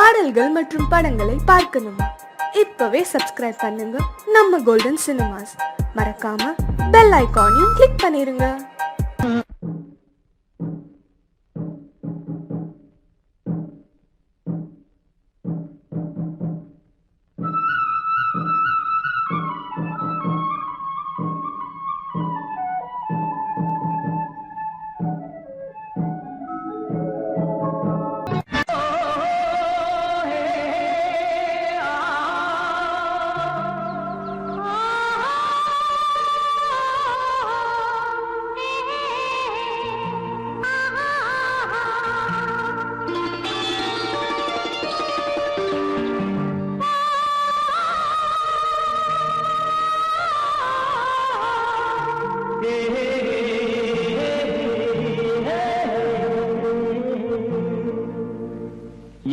பாடல்கள் மற்றும் படங்களை பார்க்கணுமா? இப்பவே சப்ஸ்கிரைப் பண்ணுங்க நம்ம கோல்டன் சினிமாஸ். மறக்காம பெல் ஐகானையும் கிளிக் பண்ணிருங்க.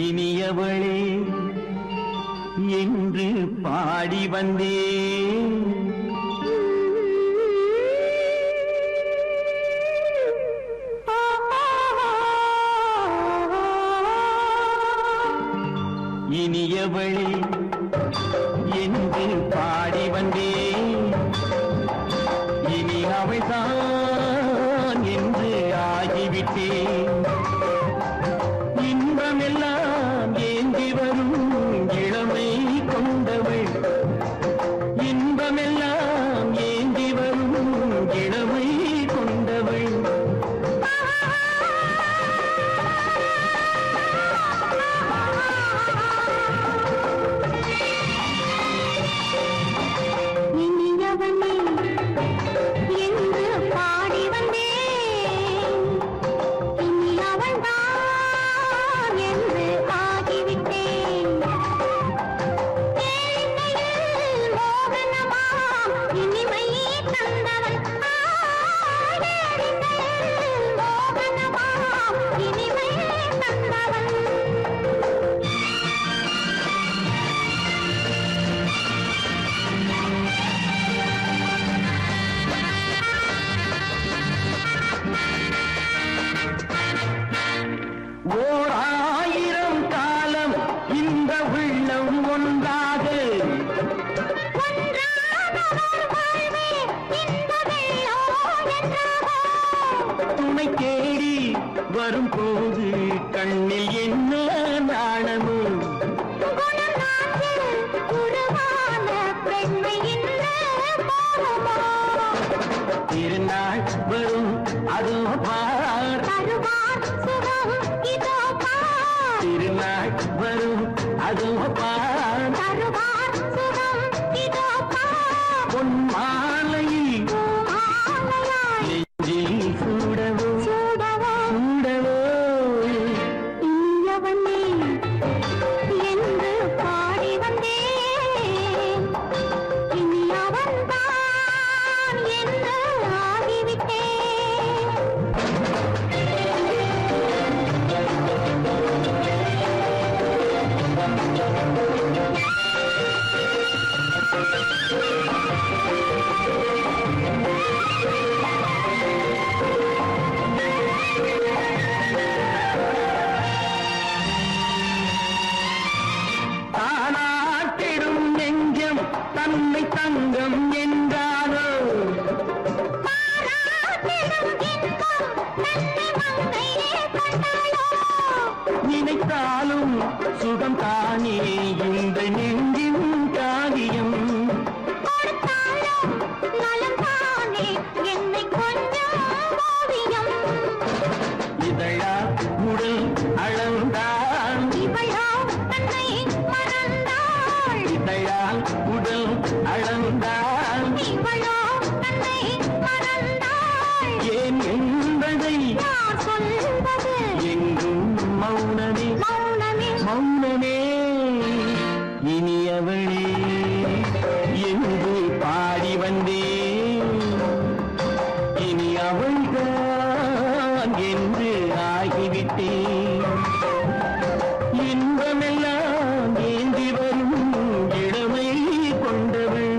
இனியவளே என்று பாடி வந்தேன். இனியவளே என்று பாடி வந்தேன். இனி அவள்தான் என்று ஆகிவிட்டேன். இன்பமெல்லாம் ஏந்தி வரும் இளமை கொண்டவள். இன்பமெல்லாம் ஏந்தி வரும் இளமை கொண்டவள். ஓர் ஆயிரம் காலம் இந்த உள்ளம் ஒன்றாக துணை தேடி வரும்போது கண்ணில் என்ன நாணமோ? திருநாள் வரும் அதோ பார். திருநாள் வரும் அதோ பார். பொன் மாலையில் நெஞ்சில் சூடவோ சூடவோ. என்று பாடி வந்தேன். இனி அவன்தான் என்று ஆகிவிட்டேன். தானாட்டிடும் நெஞ்சம் தன்னை தங்கம் என்றாரோ? நினைத்தாலும் சுகம் தானே இந்த நெஞ்சின் காரியம். இதழா உடல் அளந்தான். இதழால் உடல் அளந்தான். ஏன் என்பதை எங்கும் மௌனமே மௌனமே. இனியவளே என்று பாடி வந்தேன். இனி அவள்தான் என்று ஆகிவிட்டேன். இன்பமெல்லாம் ஏந்தி வரும் இளமை கொண்டவள்.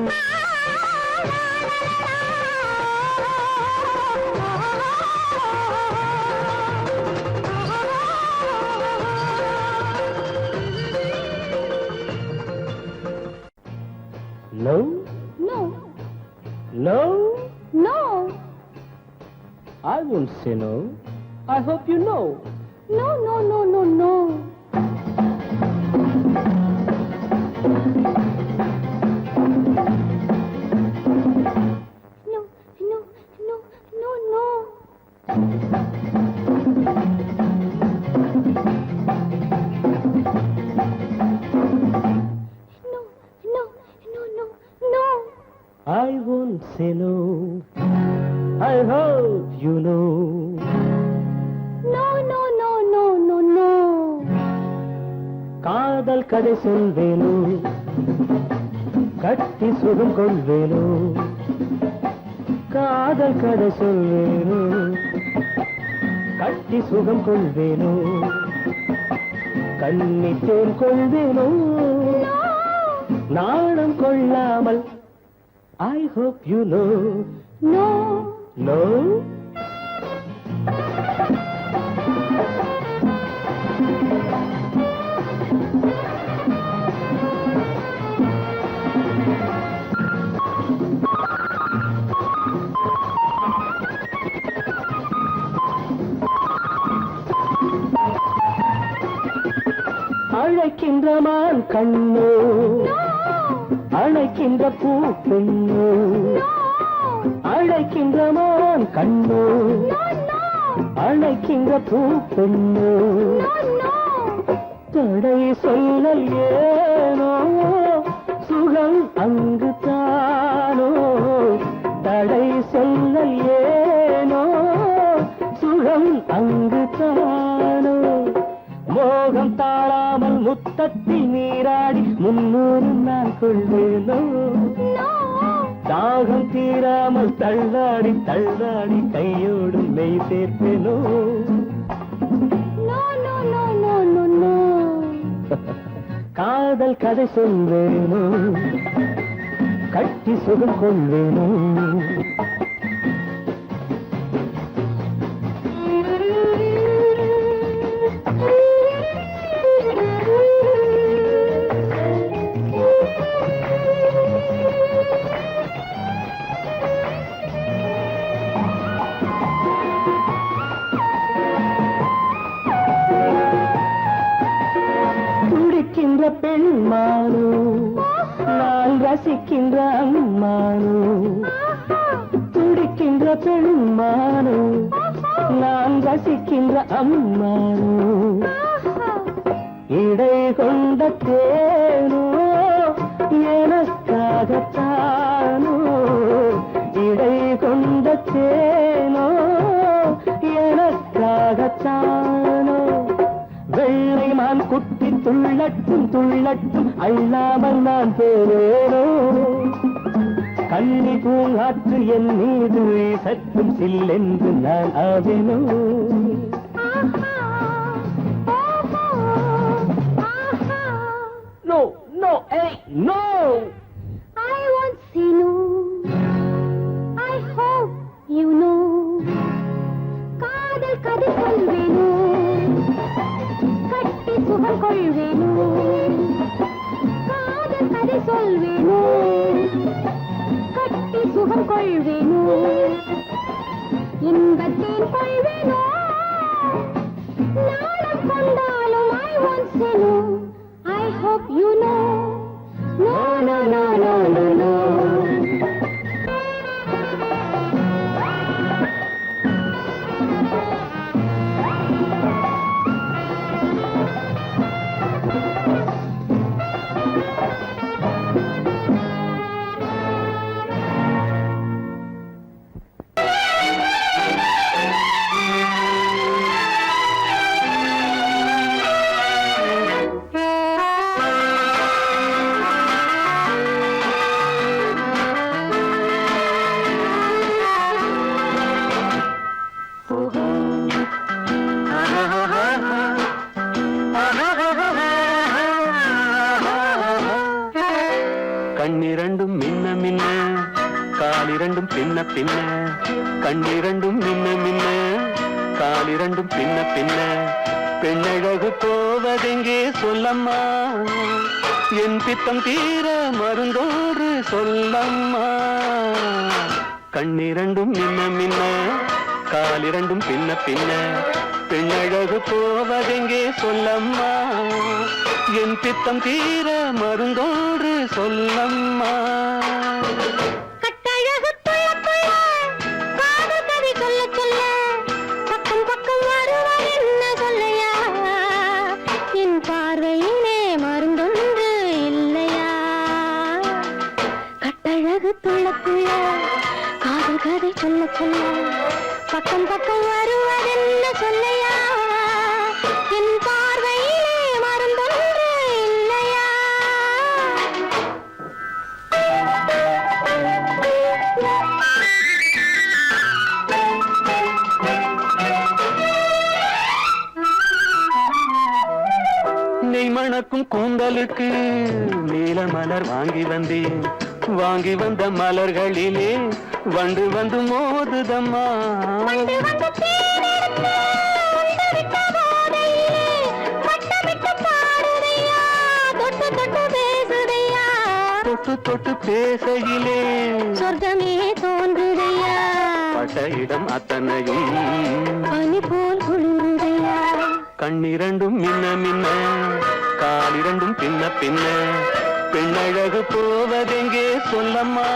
No? No. No? No. I won't say no. I hope you know. No, no, no, no, no. No, no, no, no, no. No, no, no, no, no. I won't say no. I hope you know. No, no, no, no, no, no. காதல் கதை சொல்வேனோ, கட்டி சுகம் கொள்வேனோ. காதல் கதை சொல்வேனோ, கட்டி சுகம் கொள்வேனோ. கண்ணித்தேன் கொள்வேனோ, நாணம் கொள்ளாமல். I hope you know. No. No? அழைக்கின்ற மான் கண்ணோ, அழைக்கின்ற பூ பெண்ணோ. அழைக்கின்ற மான் கண்ணோ, அழைக்கின்ற பூ பெண்ணோ. தடை சொல்லல் ஏனோ, சுகம் அங்கு தானோ. தடை சொல்லல் ஏனோ, சுகம் அங்கு தானோ. மோகம் தாழாமல் முத்தத்தில் நீராடி 300 நான் கொள்வேனோ. தாகம் தீராமல் தள்ளாடி தள்ளாடி கையோடு மெய் சேர்ப்பேனோ. No, no, no, no, no, no. காதல் கதை சொல்வேனோ, கட்டி சுகம் கொள்வேனோ. துடிக்கின்ற பெண்மானோ, நான் ரசிக்கின்ற அம்மானோ. துடிக்கின்ற பெண்மானோ, நான் ரசிக்கின்ற அம்மானோ. இடை கொண்ட தேனோ, எனக்காகத்தானோ. இடை கொண்ட தேனோ, எனக்காகத்தானோ. வெள்ளை மான் குட்டி துள்ளட்டும் துள்ளட்டும், அள்ளாமல் நான் போவேனோ. கண்ணி பூங்காற்று என் மீது சற்றும் சில்லென்று நான் ஆவேனோ. No, no, hey, no! I won't say no. I hope you know. காதல் கதை சொல்வேனோ, கட்டி சுகம் கொள்வேனோ. காதல் கதை சொல்வேனோ, கட்டி சுகம் கொள்வேனோ. இன்பத்தேன் கொள்வேனோ, நாளம் கொண்டாலும் I won't say no. I hope you know. No, no, no, no, no, no. கண்ணிரண்டும் மின்ன மின்ன, காலிரண்டும் பின்ன பின்ன. கண்ணிரண்டும் மின்ன மின்ன, காலிரண்டும் பின்ன பின்ன. பெண்ணழகு போவதெங்கே சொல்லம்மா, என் பித்தம் தீர மருந்தோடு சொல்லம்மா. கண்ணிரண்டும் மின்ன மின்ன, காலிரண்டும் பின்ன பின்ன, பெண்ணழகு போவதெங்கே சொல்லம்மா. என் பித்தம் தீர மருந்தோடு சொல்லம்மா. கட்டழகு துள்ள துள்ள, காது கதை சொல்ல சொல்ல, பக்கம் பக்கம் வருவார் என்ன சொல்லையா. என் பார்வையிலே மருந்தொன்று இல்லையா. கட்டழகு துள்ள துள்ள, காது கதை சொல்ல சொல்ல, பக்கம் பக்கம் வருவார் என்ன சொல்லையா. என் பார்வையிலே மருந்தொன்று இல்லையா. நெய் மணக்கும் கூந்தலுக்கு நீல மலர் வாங்கி வந்தேன். வாங்கி வந்த மலர்களிலே வண்டு வந்து மோதுதம்மா. வந்து வந்து தேனெடுத்து உண்டு விட்ட போதையிலே வட்டமிட்டு பாடுதையா. தொட்டு தொட்டு பேசுதையா. தொட்டு தொட்டு பேசையிலே சொர்க்கமே தோன்றுதையா. பட்ட இடம் அத்தனையும் பனி போல் குளிருதையா. கண்ணிரண்டும் மின்ன மின்ன, காலிரண்டும் பின்ன பின்ன, பெண்ணழகு போவதெங்கே சொல்லம்மா.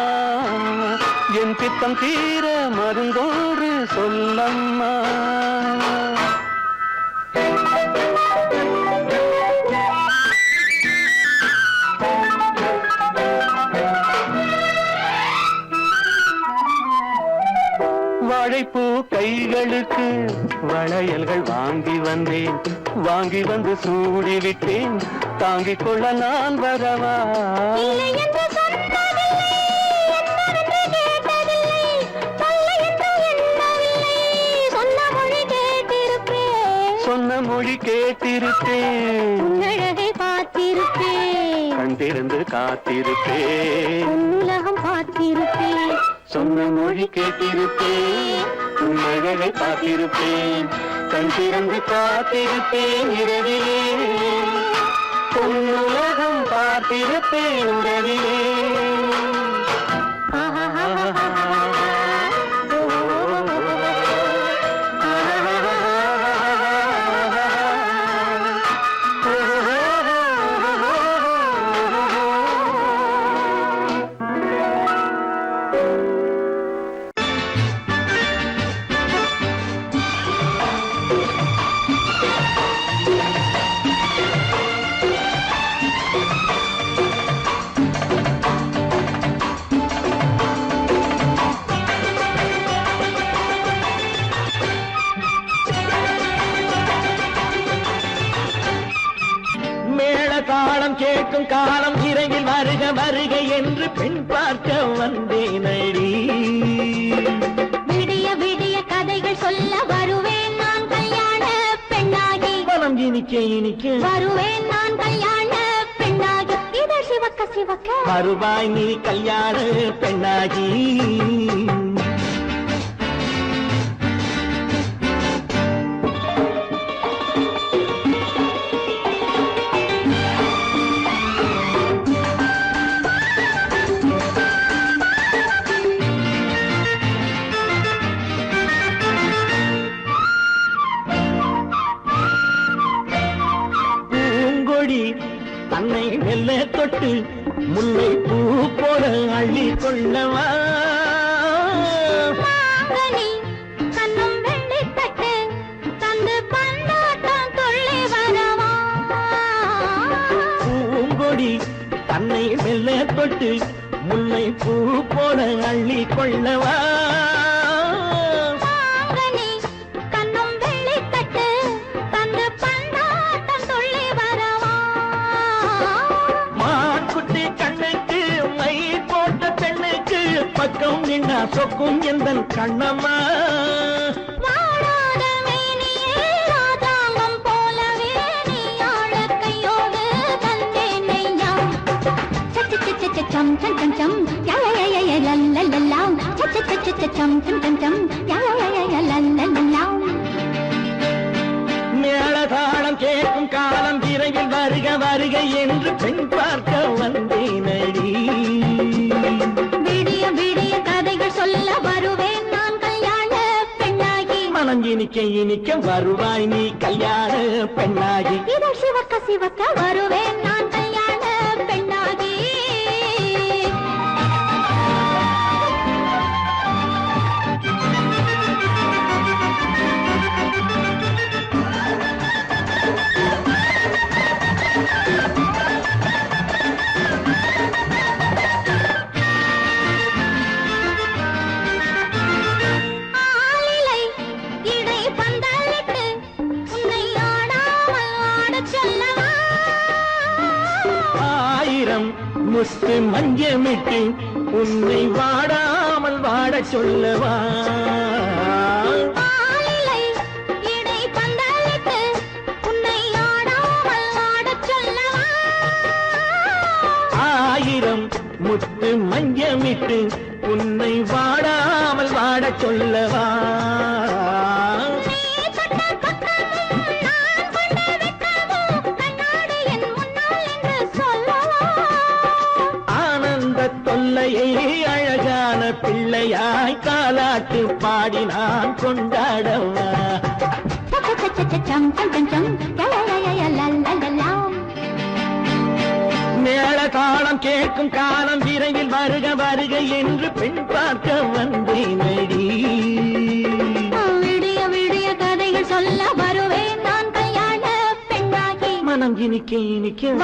என் பித்தம் தீர மருந்தோடு சொல்லம்மா. வாழைப்பூ கைகளுக்கு வளையல்கள் வாங்கி வந்தேன். வாங்கி வந்து சூடி விட்டேன். தாங்கிக் கொள்ள நான் வரவா. இல்லை என்று சொன்னதில்லை, என்னவென்று கேட்டதில்லை, தொல்லை என்று எண்ணவில்லை, சொன்ன மொழி கேட்டிருப்பேன். சொன்ன மொழி கேட்டிருப்பேன். உன்னழகை பார்த்திருப்பேன். கண்டிருந்து காத்திருப்பேன். உன்னுலகம் பார்த்திருப்பேன். சொன்ன மொழி கேட்டிருப்பேன். உன்னழகை பார்த்திருப்பேன். கண் திறந்து காத்திருப்பேன் இரவிலே. உன்னுலகம் பார்த்திருப்பேன் இரவிலே. தாளம் கேட்கும் காலம் இறையில் வருக வருக என்று பெண் பார்க்க வந்தேனடி. விடிய விடிய கதைகள் சொல்ல வருவேன் நான் கல்யாண பெண்ணாகி. மனம் இனிக்க இனிக்க வருவேன் நான் கல்யாண பெண்ணாகி. இதழ் சிவக்க சிவக்க வருவாய் நீ கல்யாண பெண்ணாகி. தன்னை மெல்ல தொட்டு முல்லை பூ போல அள்ளி கொள்ளவா. கண்ணும் வெள்ளி தட்டு தந்து பந்தாட்டம் துள்ளி வரவா. பூங்கொடி தன்னை மெல்ல தொட்டு முல்லை பூ போல அள்ளி கொள்ளவா. பக்கம் நின்னா சொக்கும் எந்தன் கண்ணம்மா. வாழாத மேனியே ராதாங்கம் போலவே நீ ஆழ கையோடு தந்தேன் நெய்யா. சச்ச சச்ச சச்சம் சம் சம் சம் யய லல்லல்லாம். சச்ச சச்ச சச்சம் சம் சம் சம் யய லல்லல்லாம். மேளதாளம் கேட்கும் காலம் விரைவில் வருக வருக என்று பெண் பார்க்க வந்தேனடி. இனிக்க வருவாய் நீ கல்யாண பெண்ணாகி. இதழ் சிவக்க சிவக்க வருவேன் நான் கல்யாண பெண்ணாகி. ஆலிலை இடை பந்தலிட்டு உன்னை ஆடாமல் ஆடச் சொல்லவா? ஆயிரம் முத்து மஞ்சமிட்டு உன்னை வாடாமல் வாடச் சொல்லவா? ஆலிலை இடை பந்தலிட்டு உன்னை ஆடாமல் ஆடச் சொல்லவா? ஆயிரம் முத்து மஞ்சமிட்டு உன்னை வாடாமல் வாடச் சொல்லவா? நீ தொட்ட பக்கமும் நான் கொண்ட வெட்கமும் கண்ணாடி என் முன்னால் என்று சொல்லவா? ஆனந்த தொல்லையை அழகான பிள்ளையாய் காலாட்டு பாடி நான் கொண்டாடவா? சம் சம் சம் சம் லலலலலலலலலாம். மேள தாளம் கேட்கும் காலம் விரைவில் வருக வருக என்று பெண் பார்க்க வந்தேனடி. விடிய விடிய கதைகள் சொல்ல வருவேன் நான் கல்யாண பெண்ணாகி. மனம் இனிக்க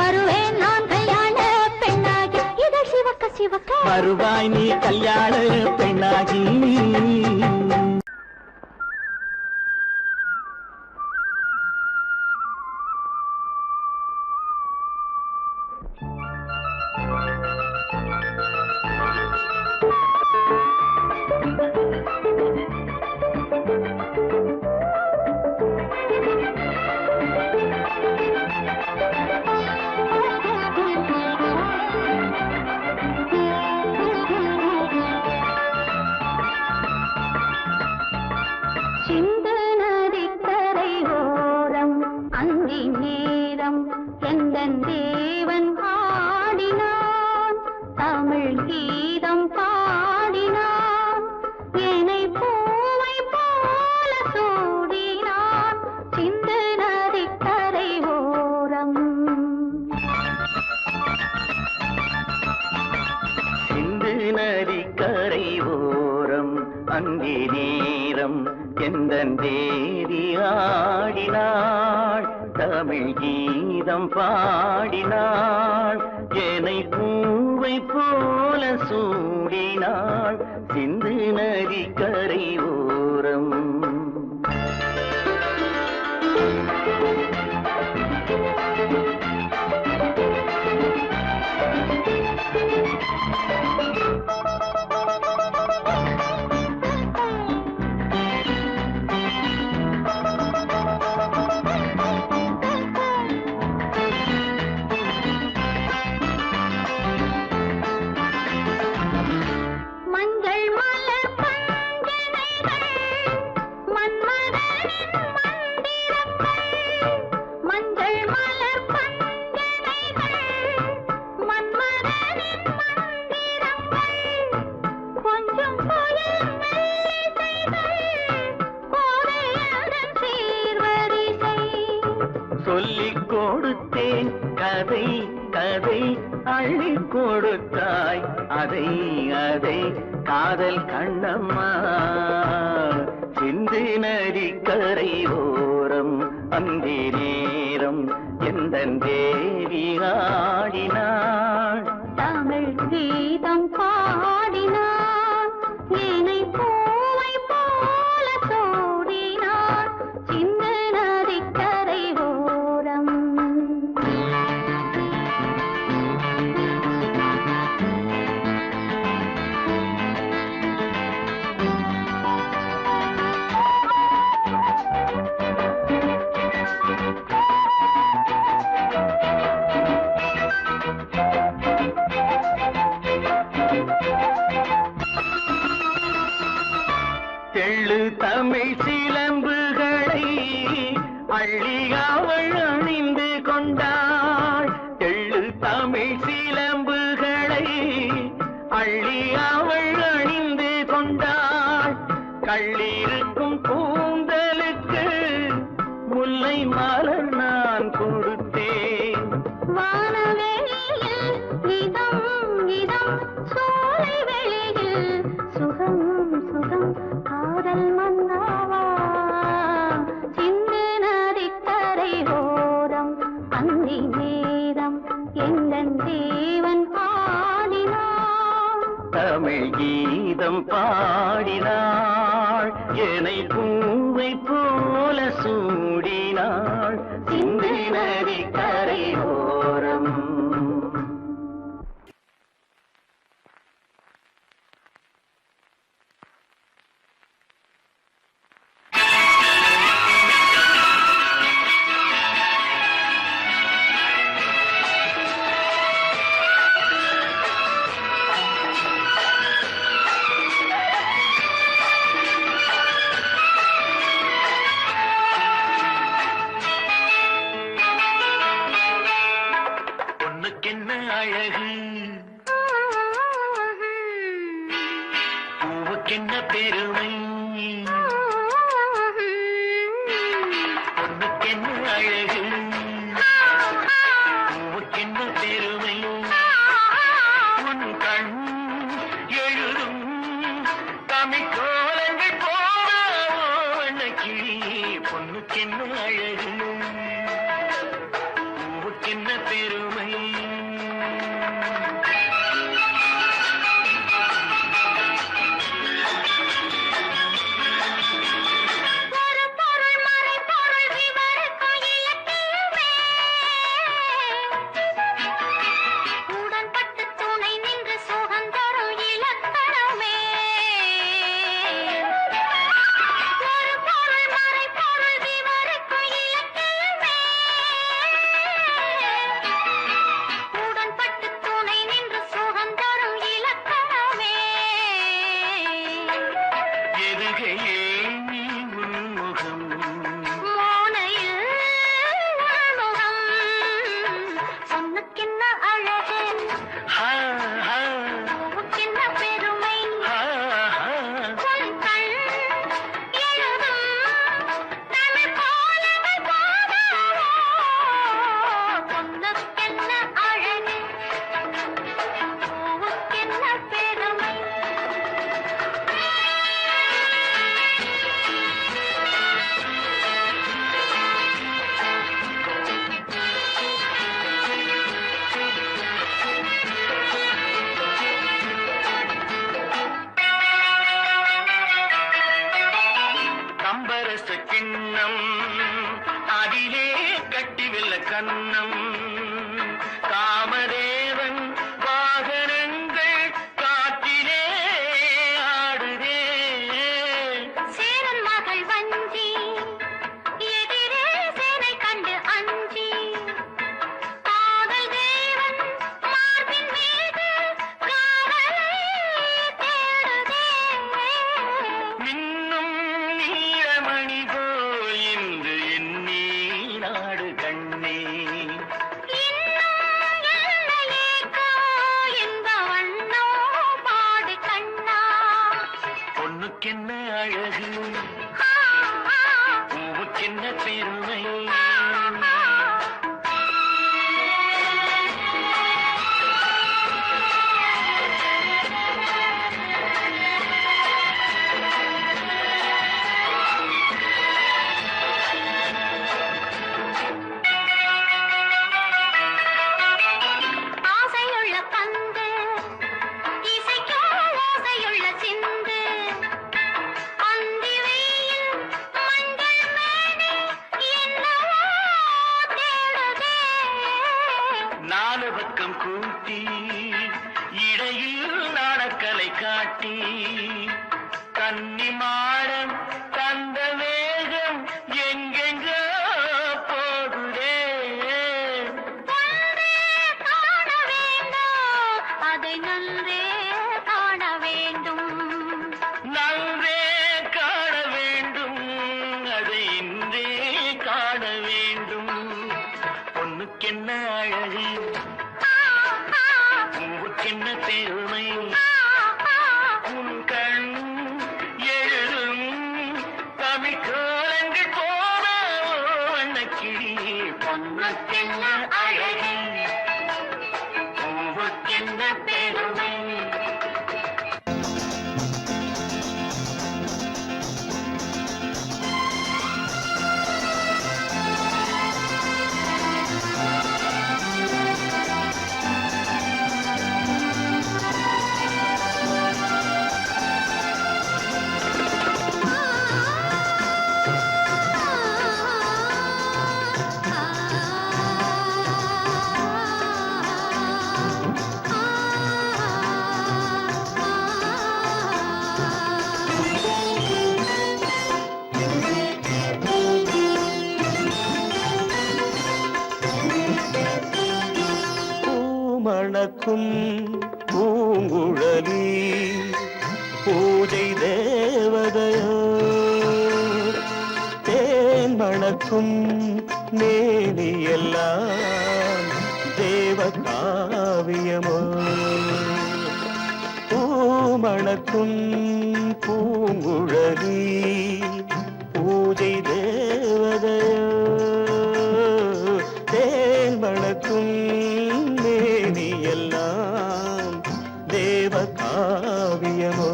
வருவேன் நான் கல்யாண பெண்ணாகி. இதழ் சிவக்க சிவக்க வருவாய் நீ கல்யாண பெண்ணாகி. சிந்து நதிக்கரை ஓரம் அந்தி நேரம் எந்தன் தேவன் ஆடினான். தமிழ் கீதம் பாடினான். என்னை பூவை போல சூடினான். சிந்து நதிக்கரை ஓரம். சிந்து நதிக்கரை ஓரம் அங்கே நேரம் எந்தன் தேவி ஆடினாள். தமிழ் கீதம் பாடினாள். என்னை பூவை போல சூடினாள். சிந்து நதிக்கரை ஓரம். மஞ்சள் மலர் பஞ்சனைகள் மன்மதனின் மந்திரங்கள். மஞ்சள் மலர் பஞ்சனைகள் மன்மதனின் மந்திரங்கள். கொஞ்சம் புயல் மெல்லிசைகள் கோதையதன் சீர்வரிசை. சொல்லிக் கொடுத்தேன் கதை கதை அள்ளி கொடுத்தாய் அதை அதை காதல் கண்ணம்மா. சிந்து நதிக்கரை ஓரம் அந்தி நேரம் எந்தன் தேவி ஆடினாள். தமிழ் கீதம் பாடினான். என்னை பூவை போல சூடினான். சிந்து நதிக்கரை ஓரம். என் தேவன் பாடினான். தமிழ் கீதம் பாடினாள், என்னை பூவை போல சூடினாள், சிந்து நதி கரையோரம். பொண்ணுக்கென்ன அழகு, பூவுக்கென்ன பெருமை. பொண்ணுக்கென்ன அழகு, பூவுக்கென்ன பெருமை. உன் கண் எழுதும் தமிழ் கோலங்கள் போன கிளி. பொண்ணுக்கென்ன அழகு, பூவுக்கென்ன பெருமை. ஒரு பொருள் மறைபொருள் விவரிக்கும் இலக்கியமே. உடன்பட்டு துணை நின்று சுகந்தரும் இலக்கணமே. ஒரு பொருள் மறைபொருள் விவரிக்கும் இலக்கியமே. உடன்பட்டு துணை நின்று சுகந்தரும் இலக்கணமே. எதுகையே நீ உன்முகம், மோனையில் உள்முகம். பொண்ணுக்கென்ன அழகு, ஹா ஹா பூவுக்கென்ன பெருமை. ஹா ஹா. உன் கண் எழுதும் தமிழ் கோலங்கள் போதாதோ. பொண்ணுக்கென்ன அழகு, பூவுக்கென்ன பெருமை. கம்பரச கிண்ணம், அதிலே கட்டிவில்ல கண்ணம். காமதேவன் வாகனங்கள் காற்றிலே ஆடுதே. சேரன் மகள் வஞ்சி, எதிரே சேனை கண்டு அஞ்சி. காதல் தேவன் மார்பின் மீது காதலை தேடுதே. மின்னும் நீலமணி போல் இன்று எண்ணி நாடு கண்ணே. இன்னும் எல்லையேக்கோ என்ப வண்ணோ பாடு கண்ணா. பொண்ணுக்கென்ன அழகு, ஆ, ஆ, பூவுக்கென்ன பெருமை. ஆ, ஆ. ஆசையுள்ள பந்து இசைக்கோ ஓசையுள்ள சிந்து. அந்தி வெயில் மஞ்சள் மேனி என்னவோ தேடுதே. நாலு பக்கம் கூட்டி இடையில் நாடக்கலை காட்டி, கன்னி மாடம் தந்த வேகம் எங்கெங்கோ போகுதே. ஒன்றே காண வேண்டும், அதை நன்றே காண வேண்டும். நன்றே காண வேண்டும், அதை இன்றே காண வேண்டும். பொண்ணுக்கென்ன அழகு, ஆ, ஆ, பூவுக்கென்ன பெருமை. ஆ, ஆ. உன் கண் எழுதும் தமிழ் கோலங்கள் போன வண்ணக்கிளி. பொண்ணுக்கென்ன அழகு, பூவுக்கென்ன பெருமை. மணக்கும் பூங்குழலி பூஜை தேவதையோ தேன் மணக்கும் மேனியெல்லாம் தேவ காவியமோ பூமணக்கும் பூங்குழலி பூஜை தேவதையோ தேன் மணக்கும் மேனியெல்லாம் தேவ காவியமோ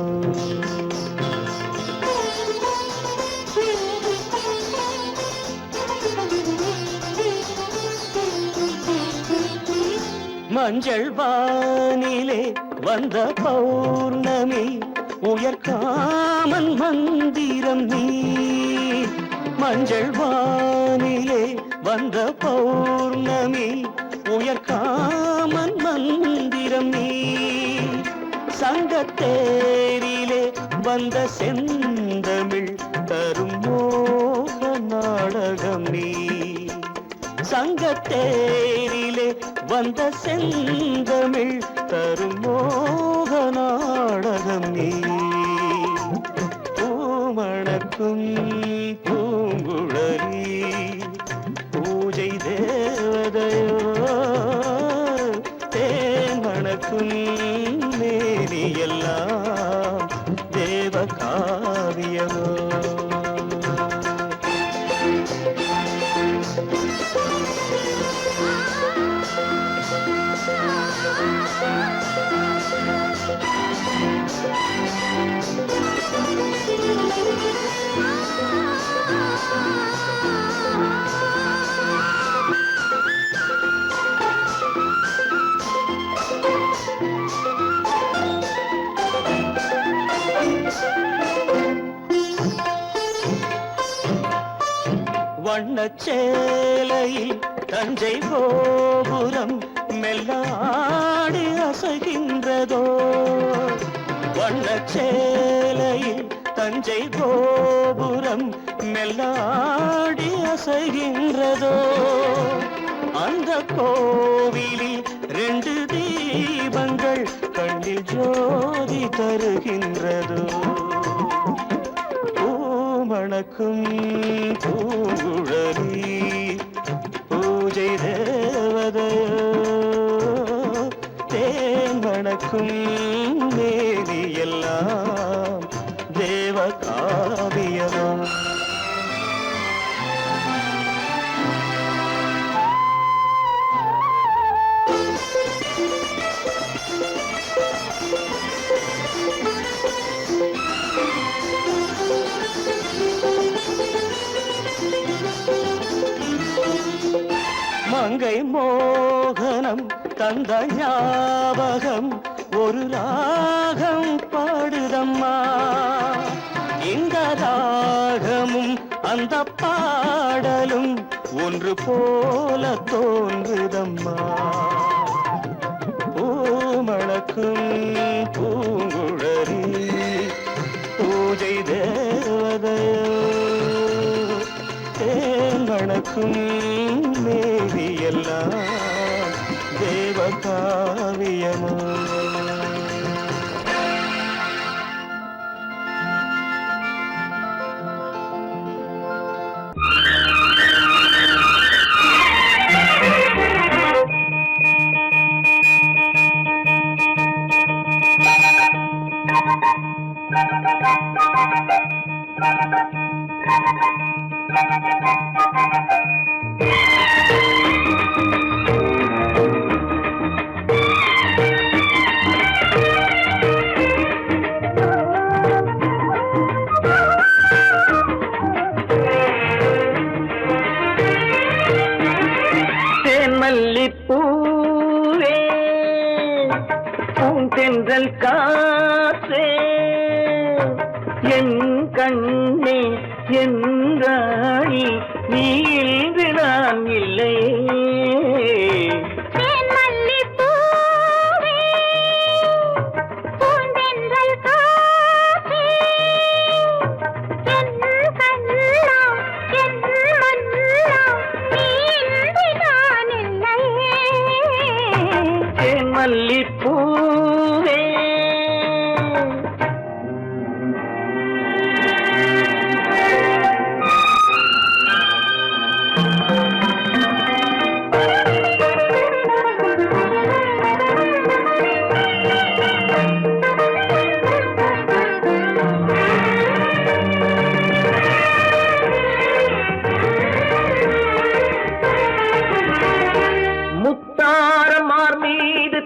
மஞ்சள் வானிலே வந்த பௌர்ணமி உயர்காமன் மந்திரம் நீ மஞ்சள் வானிலே வந்த பௌர்ணமி உயர்காமன் மந்திரம் நீ சங்கத்தேரிலே வந்த செந்தமிழ் தரும் மோக நாடகம் நீ சங்கத்தேரிலே வந்த செந்தமிழ் தரும் மோக நாடகம் நீ பூமணக்கும் பூங்குழலி பூஜை தேவதையோ தேன் மணக்கும் மேனியெல்லாம் தேவ காவியமோ வண்ணச்சேலையில் தஞ்சை கோபுரம் மெல்லாடி அசைகின்றதோ வண்ணச்சேலையில் தஞ்சை கோபுரம் மெல்லாடி அசைகின்றதோ அந்த கோவிலில் 2 தீபங்கள் கண்ணில் ஜோதி தருகின்றதோ மணக்கும் பூங்குழலி பூஜை தேவதையோ தேன் மணக்கும் மேனியெல்லாம் தேவ காவியமோ மங்கை மோகனம் தந்த ஞாபகம் ஒரு ராகம் பாடுதம்மா இந்த ராகமும் அந்த பாடலும் ஒன்று போல தோன்றுதம்மா பூமணக்கும் பூங்குழலி பூஜை தேவதையோ தேன் மணக்கும் மேனியெல்லாம் தேவ காவியமோ மல்லிப்பூவே பூந்தென்றல் காற்றே என் கண்ணே என்றாய் நீ இன்று நான் இல்லை என் மல்லிப்பூவே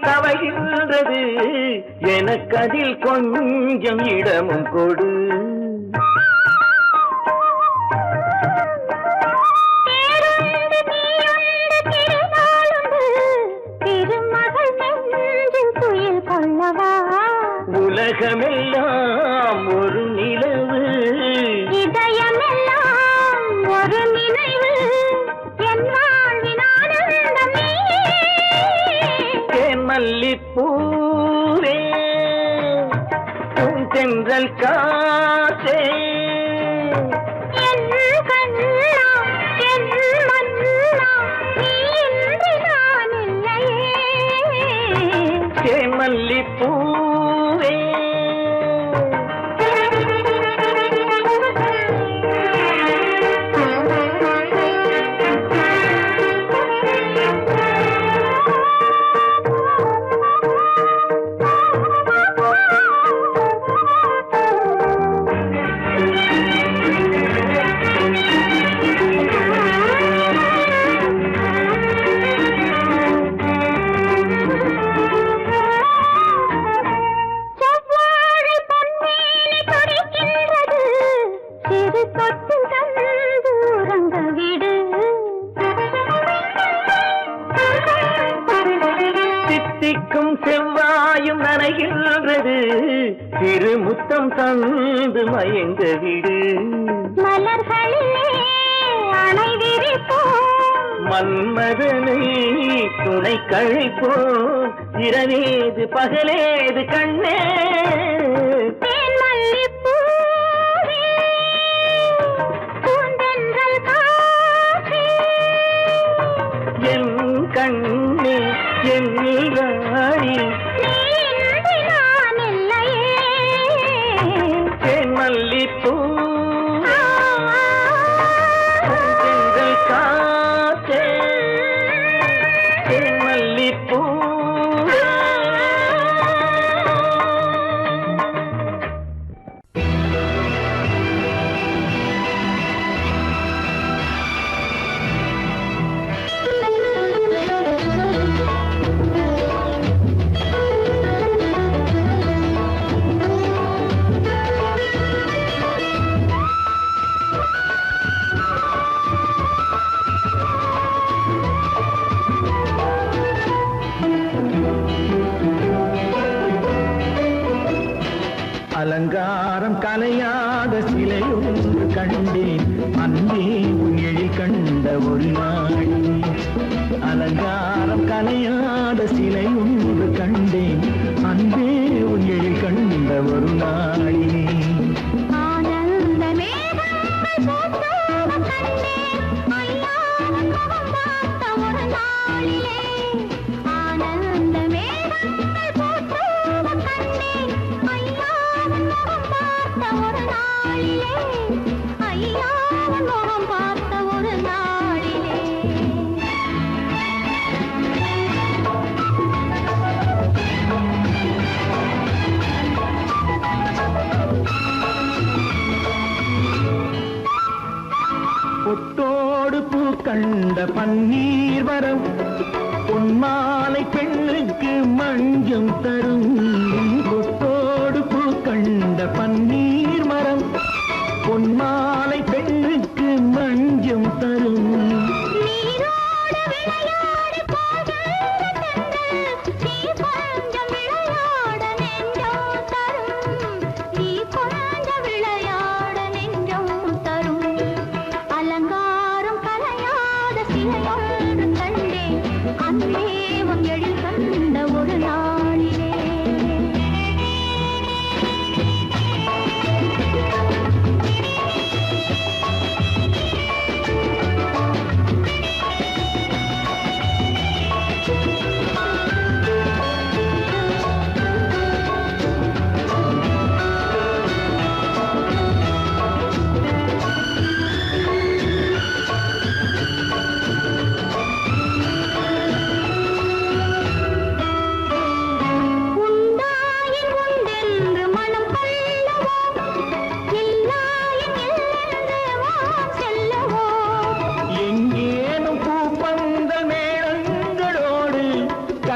தவழ்கின்றது எனக்கதில் கொஞ்சம் இடமும் கொடு உலகமெல்லாம் ஒரு நிலவு இதயமெல்லாம் ஒரு நினைவு மல்லிப்பூவே தென்றல் காற்றே மல்லிப்பூவே தித்திக்கும் செவ்வாயும் நனைகின்றது திருமுத்தம் தந்து மயங்க விடு மலர்களிலே அணை விரிப்போம் மன்மதனை துணை கழிப்போம் இரவேது பகலேது கண்ணே என் கண்ணே என் ராணி தேன் மல்லிப்பூ தென்றல் காற்றே தேன் மல்லிப்பூ அலங்காரம் கலையாத சிலையொன்று கண்டேன் அன்பே உன் எழில் கண்ட ஒரு நாள் அலங்காரம் கலையாத சிலையொன்று கண்டேன் அன்பே உன் எழில் கண்ட ஒரு நாளிலே பொட்டோடு பூ கண்ட பன்னீர் வரம் பொன்மாலை பெண்ணுக்கு மஞ்சம் தரும் பொட்டோடு பூ கண்ட பன்னீர் மரம் பொன்மாலை பெண்ணுக்கு மஞ்சம் தரும்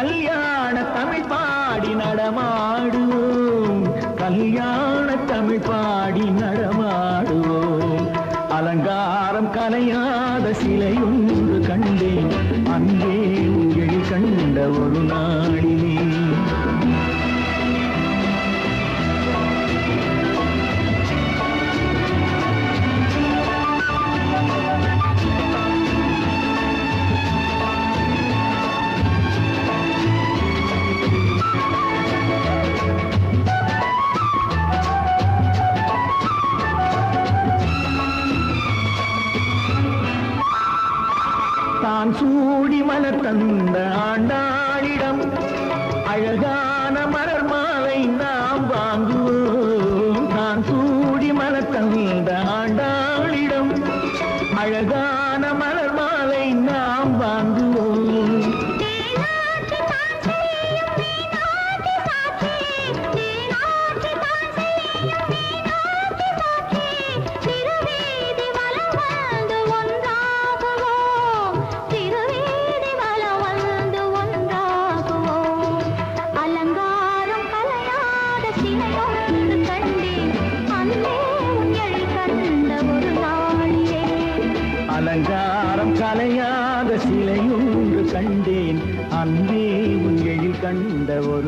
கல்யாண தமிழ் பாடி நடமாடுவோம், கல்யாண தமிழ் பாடி நடமாடுவோம். அலங்காரம் கலையாத சிலை ஒன்று கண்டேன், அங்கே உங்கள் கண்ட ஒரு நாளிலே. தான் சூடி மலர் தந்த ஆண்டாளிடம் அழகான மலர் மாலை நாம் வாங்குவோம். தான் சூடி மலர் தந்த ஆண்டாளிடம் அழகான மலர் மாலை நாம் வாங்குவோம். அலங்காரம் கலையாத சிலை ஒன்று கண்டேன், அன்பே உங்களில் கண்ட ஒரு.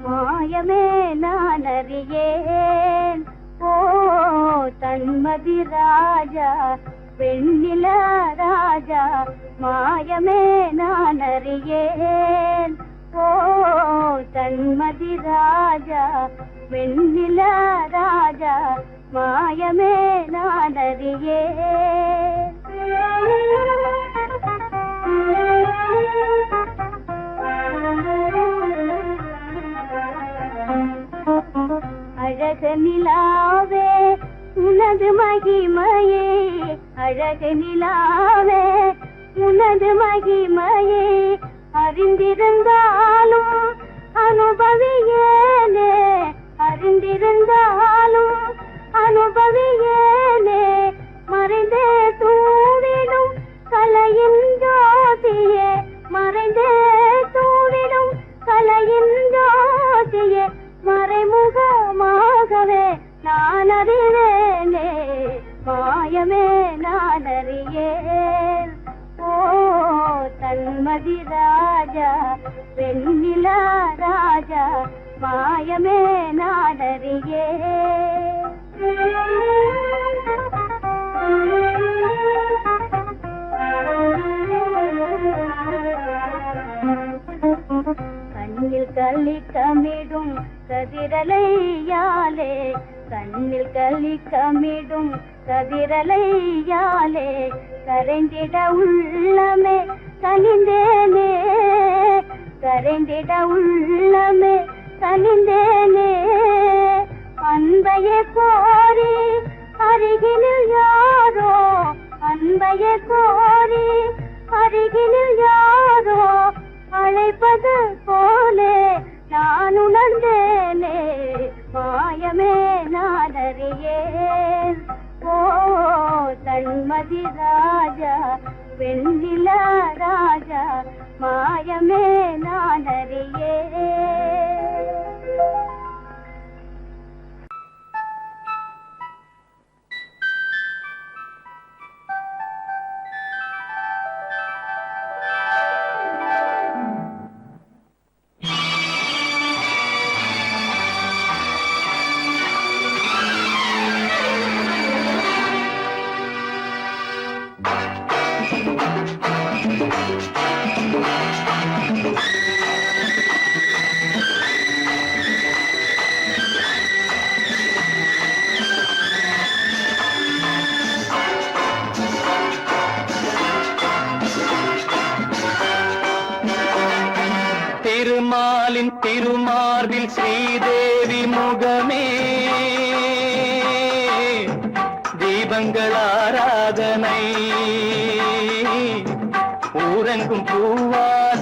மாயமே நான் அறியேன் ஓ தன்மதி ராஜா வெண்ணில ராஜா, மாயமே நான் அறியேன் ஓ தன்மதி ராஜா வெண்ணில ராஜா, மாயமே நான் அறியேன். அழகு நிலாவே உனது மகிமையே, அழகு நிலாவே உனது மகிமையே, அறிந்திருந்தாலும் அனுபவியேனே, அறிந்திருந்தாலும் அனுபவியேனே, மறைந்தே தூவிடும் கலையின் ஜோதியே, மறைந்தே தூவிடும் கலையின் ஜோதியே, மறைமுகமாகவே நான் அறிவேனே, மாயமே நான் அறியேன் ஓ தன்மதி ராஜா வெண்ணில ராஜா, மாயமே நான் அறியேன். கண்ணில் களி கமிடும் கதிரலையாலே, கண்ணில் களி கமிடும் கதிரலையாலே, கரைந்திட உள்ளமே கனிந்தேனே, கரைந்திட உள்ளமே கனிந்தேனே, அன்பையே கோரி அருகினில் யாரோ, அன்பையே கோரி அருகினில் யாரோ அழைப்பது போலே நான் உணர்ந்தேனே, மாயமே நான் அறியேன் ஓ தன்மதி ராஜா வெண்ணில ராஜா, மாயமே நான் அறியேன். திருமாலின் திருமார்பில் ஸ்ரீதேவி முகமே, தீபங்கள் ஆராதனை, ஊரெங்கும் பூவான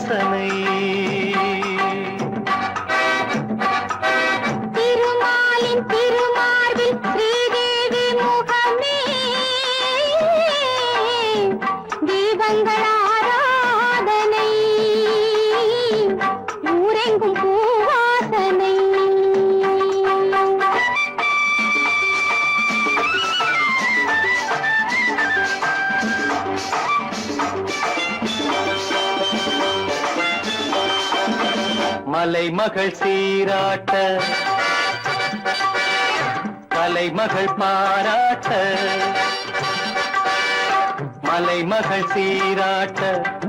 மலைமகள் சீராட்ட கலைமகள் பாராட்ட மலைமகள் சீராட்ட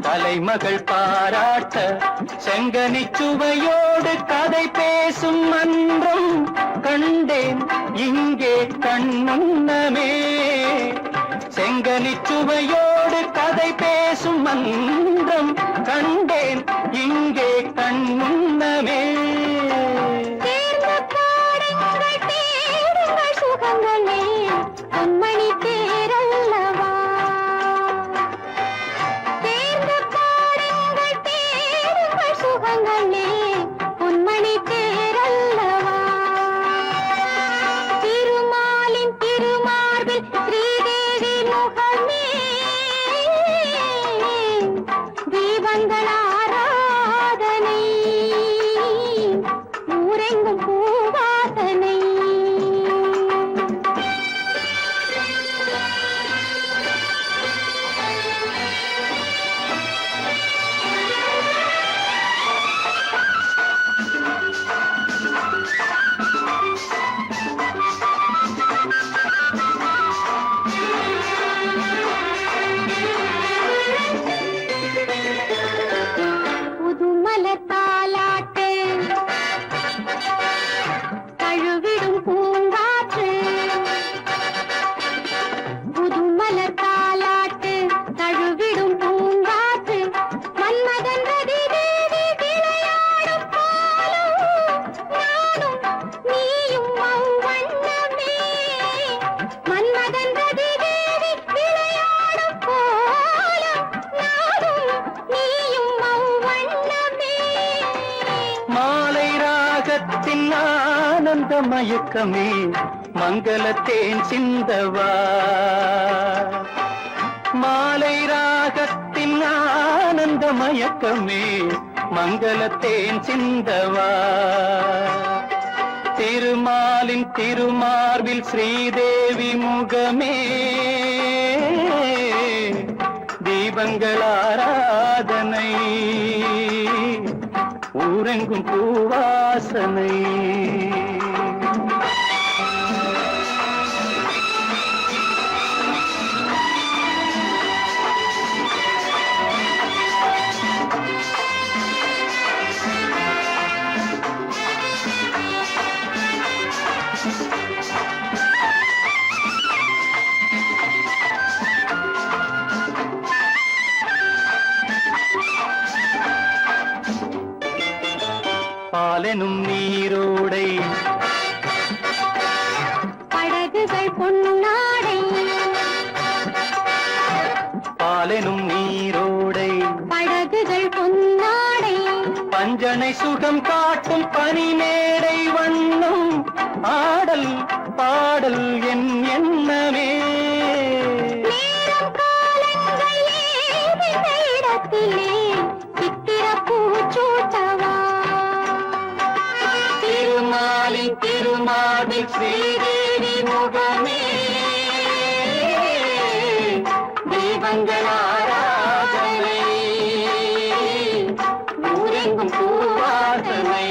கலைமகள் பாராட்ட செங்கனி சுவையோடு கதை பேசும் மன்றம் கண்டேன் இங்கே கண்முன்னமே செங்கனி சுவையோடு கதை பேசும் மன்றம் கண்டேன் இங்கே கண்முன்னமே தேர்ந்த பாடங்கள் தேடுங்கள் சுகங்களே பொன்மணி தேரல்லவா தேர்ந்த பாடங்கள் தேடுங்கள் சுகங்களே பொன்மணி தேரல்லவா திருமாலின் திருமார்பில் ஸ்ரீதேவி முகமே தீபங்கள் ஆராதனை ஊரெங்கும் பூவாசனை புதுமலர் தாலாட்டு தழுவிடும் பூங்காற்று புதுமலர் தாலாட்டு தழுவிடும் பூங்காற்று மன்மதன் ரதி தேவி விளையாடும் பாலும் நானும் நீயும் அவ்வண்ணமே மன்மதன் ரதி தேவி விளையாடும் பாலும் நானும் நீயும் அவ்வண்ணமே மாலை ராகத்தின் ஆனந்த மயக்கமே மங்களத்தேன் சிந்தவா மாலை ராகத்தின் ஆனந்த மயக்கமே மங்களத்தேன் சிந்தவா திருமாலின் திருமார்பில் ஸ்ரீதேவி முகமே தீபங்கள் ஆராதனை ஊரெங்கும் பூவாசனை பாலெனும் நீரோடை படகுகள் பொன்னாடை பாலெனும் நீரோடை படகுகள் பொன்னாடை பஞ்சனை சுகம் காட்டும் பனிமேடை வண்ணம் ஆடல் பாடல் என் எண்ணமே நேரம் காலங்கள் ஏது இந்த இடத்திலே சித்திர பூச்சூட்டவா திருமாலின் திருமாலில் ஸ்ரீதேவி முகமே தீபங்கள் ஆராதனை ஊரெங்கும் பூவாசனை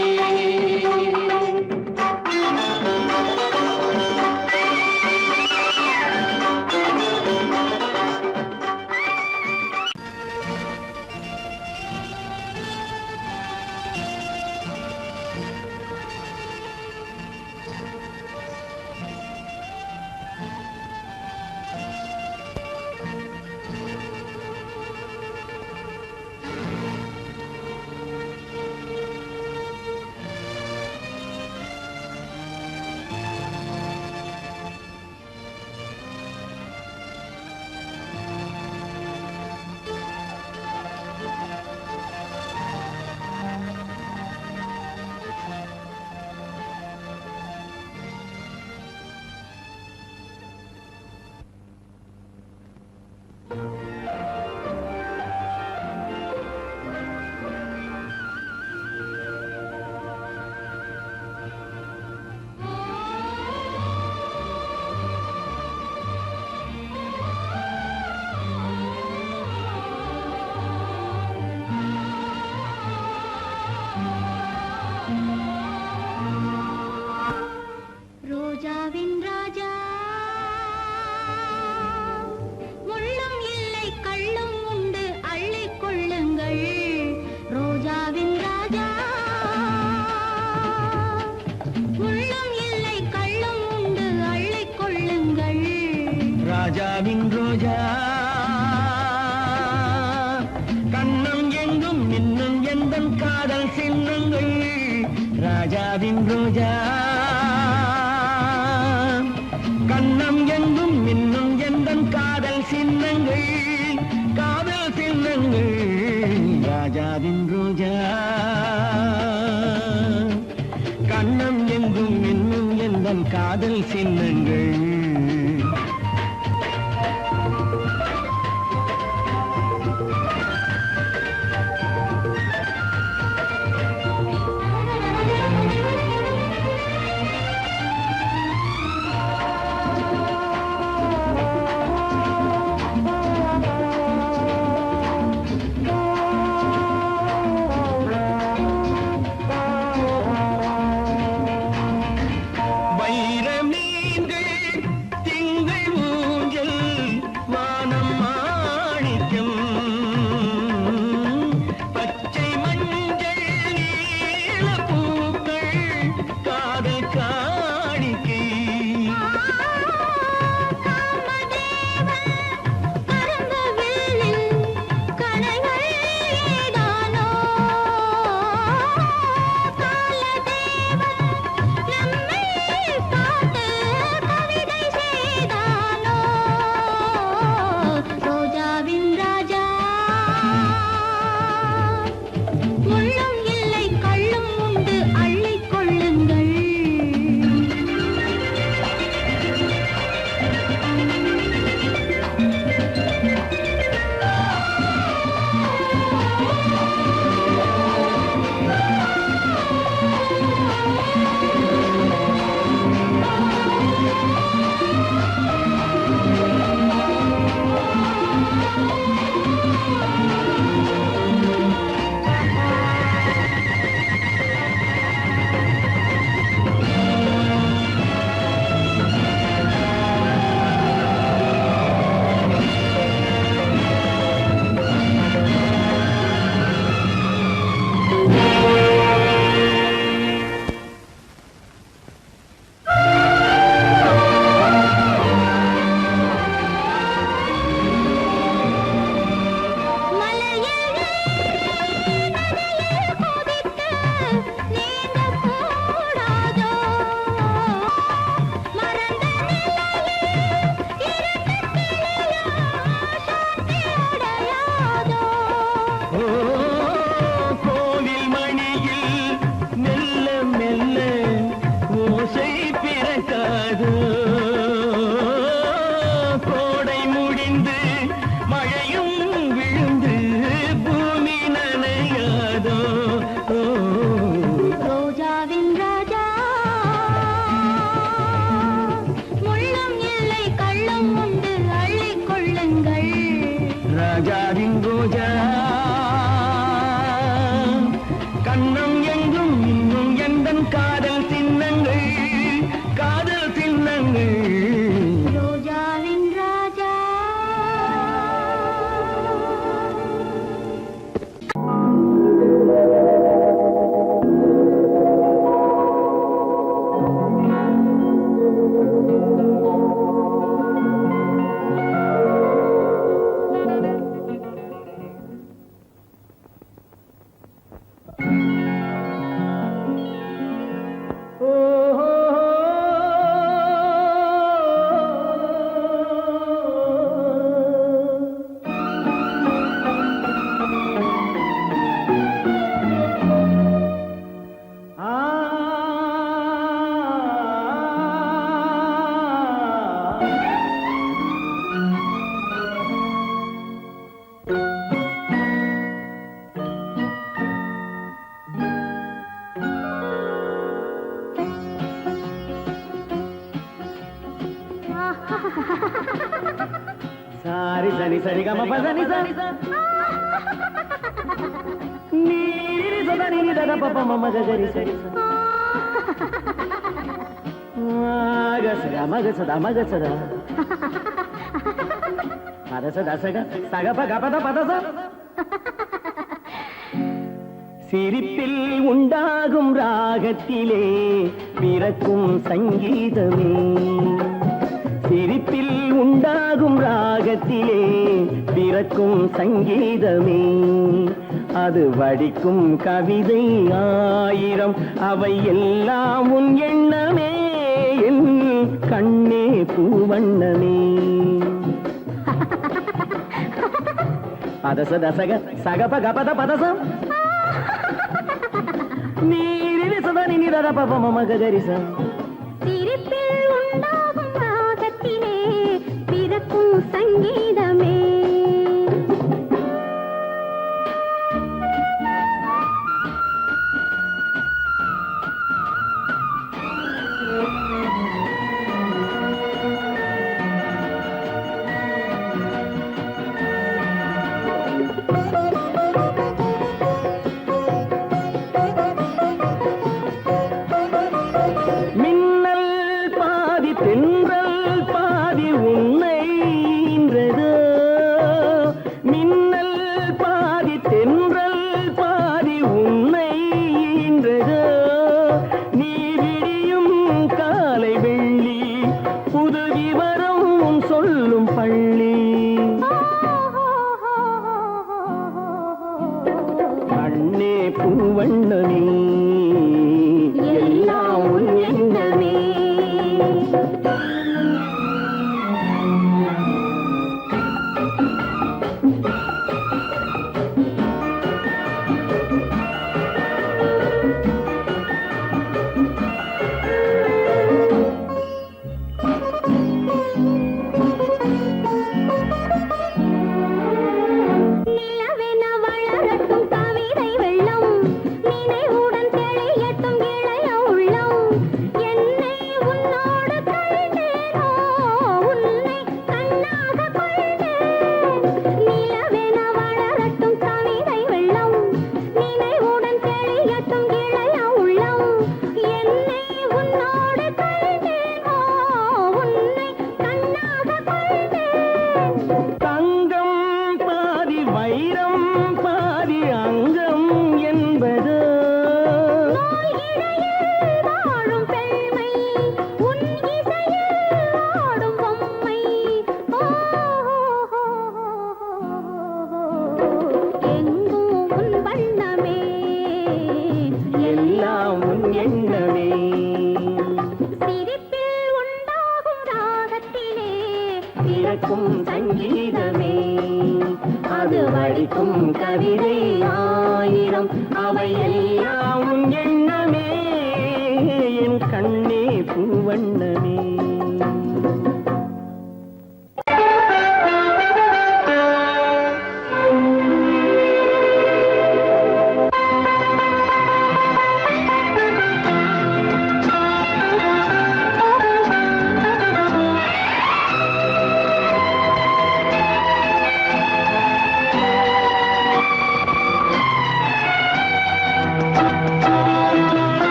எந்தன் காதல் சின்னங்கள் ராஜாவின் ரோஜா கண்ணம் எங்கும் இன்னும் எந்தன் காதல் சின்னங்கள் காதல் சின்னங்கள் ராஜாவின் ரோஜா கண்ணம் எங்கும் இன்னும் எந்தன் காதல் சின்னங்கள் ராஜாவின் ரோஜா கண்ணம் எங்கும் இன்னும் எந்தன் காதல் சின்னங்கள் காதல் சின்னங்கள் ரோஜாவின் ராஜா சாரி சரி சரி கம பதனி சரி நீரி சதனி தத பப மம கரி சரி மகசத மகசத மகசத பதசத சக சக பக பத பதச சிரிப்பில் உண்டாகும் ராகத்திலே பிறக்கும் சங்கீதமே சிரிப்பில் உண்டாகும் ராகத்திலே பிறக்கும் சங்கீதமே அது வடிக்கும் கவிதை ஆயிரம் அவை எல்லாம் உன் எண்ணமே என் கண்ணே பூவண்ணமே பதச தசக சகப கபத பதசம் நீரில் சதனி நிரத பபம மகரிசம் சிரிப்பில் உண்டாகும் ராகத்திலே பிறக்கும் சங்கீதமே பூவண்ணமே எல்லாம் உன் எண்ணமே சங்கீதமே அது வடிக்கும் கவிதை ஆயிரம் அவை எல்லாம் உன் எண்ணமே என் கண்ணே பூவண்ணமே